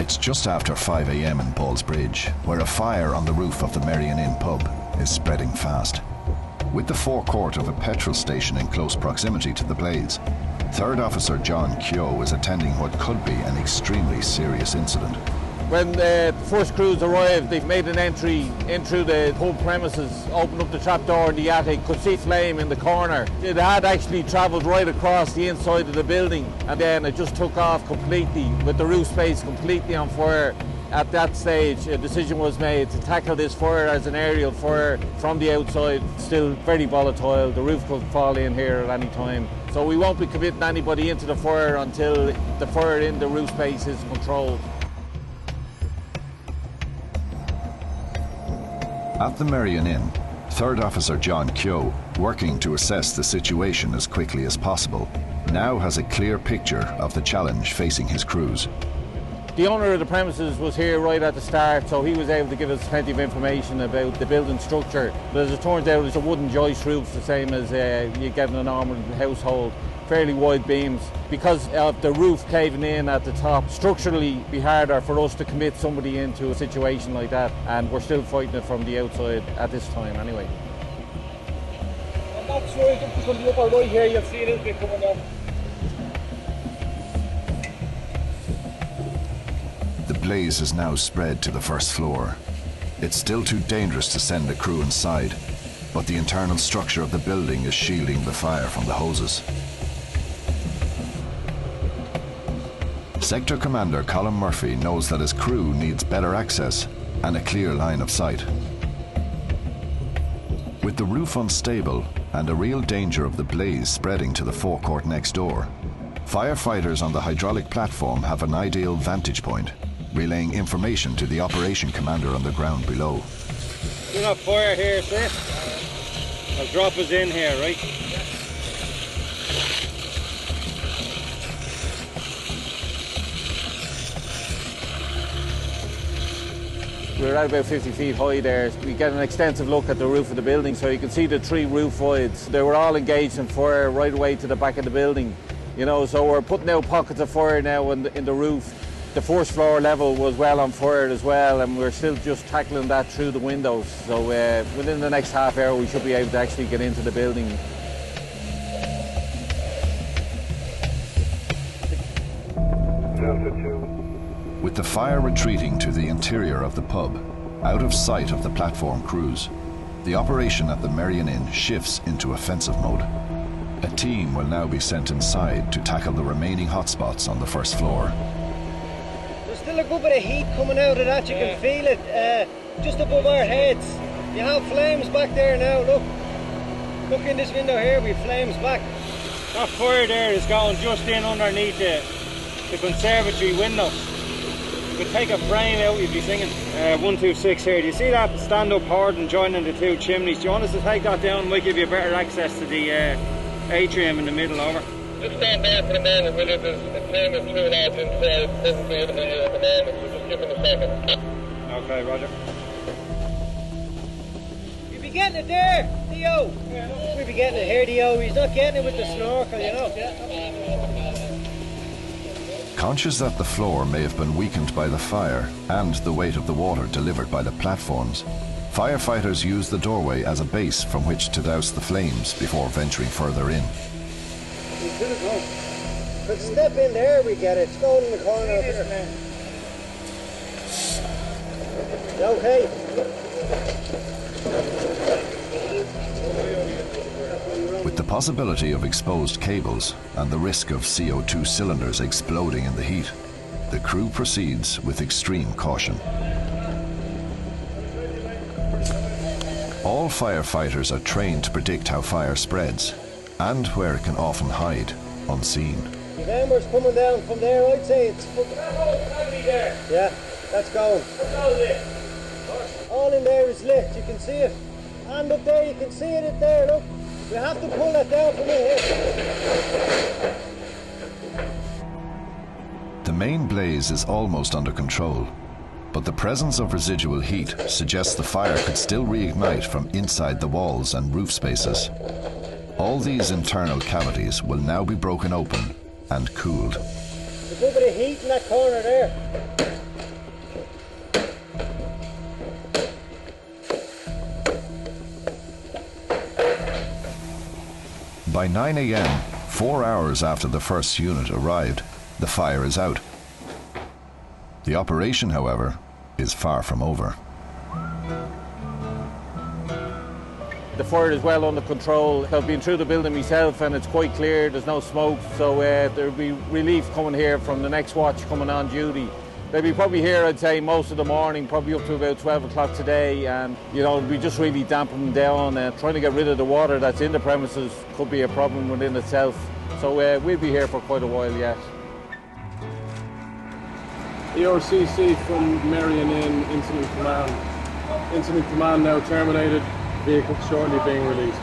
It's just after 5 a.m. in Ballsbridge, where a fire on the roof of the Merrion Inn pub is spreading fast. With the forecourt of a petrol station in close proximity to the blaze, Third Officer John Keogh is attending what could be an extremely serious incident. When the first crews arrived, they've made an entry in through the pub premises, opened up the trapdoor in the attic, could see flame in the corner. It had actually travelled right across the inside of the building, and then it just took off completely, with the roof space completely on fire. At that stage, a decision was made to tackle this fire as an aerial fire from the outside. Still very volatile, the roof could fall in here at any time. So we won't be committing anybody into the fire until the fire in the roof space is controlled. At the Merrion Inn, Third Officer John Keogh, working to assess the situation as quickly as possible, now has a clear picture of the challenge facing his crews. The owner of the premises was here right at the start, so he was able to give us plenty of information about the building structure. But as it turns out, it's a wooden joist roof, the same as you get in a normal household. Fairly wide beams. Because of the roof caving in at the top, structurally it'd be harder for us to commit somebody into a situation like that, and we're still fighting it from the outside at this time anyway. On that side, up from the upper right here, you'll see a little bit coming down. The blaze has now spread to the first floor. It's still too dangerous to send a crew inside, but the internal structure of the building is shielding the fire from the hoses. Sector Commander Colin Murphy knows that his crew needs better access and a clear line of sight. With the roof unstable and a real danger of the blaze spreading to the forecourt next door, firefighters on the hydraulic platform have an ideal vantage point, relaying information to the operation commander on the ground below. You're not fire here, sir. I'll drop us in here, right? We're at about 50 feet high there. We get an extensive look at the roof of the building, so you can see the 3 roof voids. They were all engaged in fire right away to the back of the building. You know, so we're putting out pockets of fire now in the roof. The first floor level was well on fire as well, and we're still just tackling that through the windows. So within the next half hour, we should be able to actually get into the building. With the fire retreating to the interior of the pub, out of sight of the platform crews, the operation at the Merrion Inn shifts into offensive mode. A team will now be sent inside to tackle the remaining hotspots on the first floor. There's still a good bit of heat coming out of that, you can feel it, just above our heads. You have flames back there now, look. Look in this window here, we have flames back. That fire there is going just in underneath the conservatory window. You could take a frame out, you'd be singing 126 here. Do you see that stand-up hoarding joining the 2 chimneys? Do you want us to take that down? Might give you better access to the atrium in the middle, over. Just stand back for the moment, will you? The flame is through that inside. Doesn't be able to at the moment, so just give him a second. Okay, roger. You'll be getting it there, Theo. We'll be getting it here, Theo. He's not getting it with the snorkel, you know. Conscious that the floor may have been weakened by the fire and the weight of the water delivered by the platforms, firefighters use the doorway as a base from which to douse the flames before venturing further in. But step in there, we get it. It's going in the corner up there. You okay? With the possibility of exposed cables and the risk of CO2 cylinders exploding in the heat, the crew proceeds with extreme caution. All firefighters are trained to predict how fire spreads and where it can often hide unseen. The embers coming down from there, I'd say it's... Yeah, that's going. All in there is lit, you can see it. And up there, you can see it up there, look. We have to pull that down from in here. The main blaze is almost under control, but the presence of residual heat suggests the fire could still reignite from inside the walls and roof spaces. All these internal cavities will now be broken open and cooled. There's a bit of heat in that corner there. By 9 a.m, 4 hours after the first unit arrived, the fire is out. The operation, however, is far from over. The fire is well under control. I've been through the building myself and it's quite clear, there's no smoke, so there'll be relief coming here from the next watch coming on duty. They'll be probably here, I'd say, most of the morning, probably up to about 12 o'clock today, and we just really dampen them down. Trying to get rid of the water that's in the premises could be a problem within itself, so we'll be here for quite a while yet. ERCC from Merrion in Incident Command. Incident Command now terminated, vehicle shortly being released.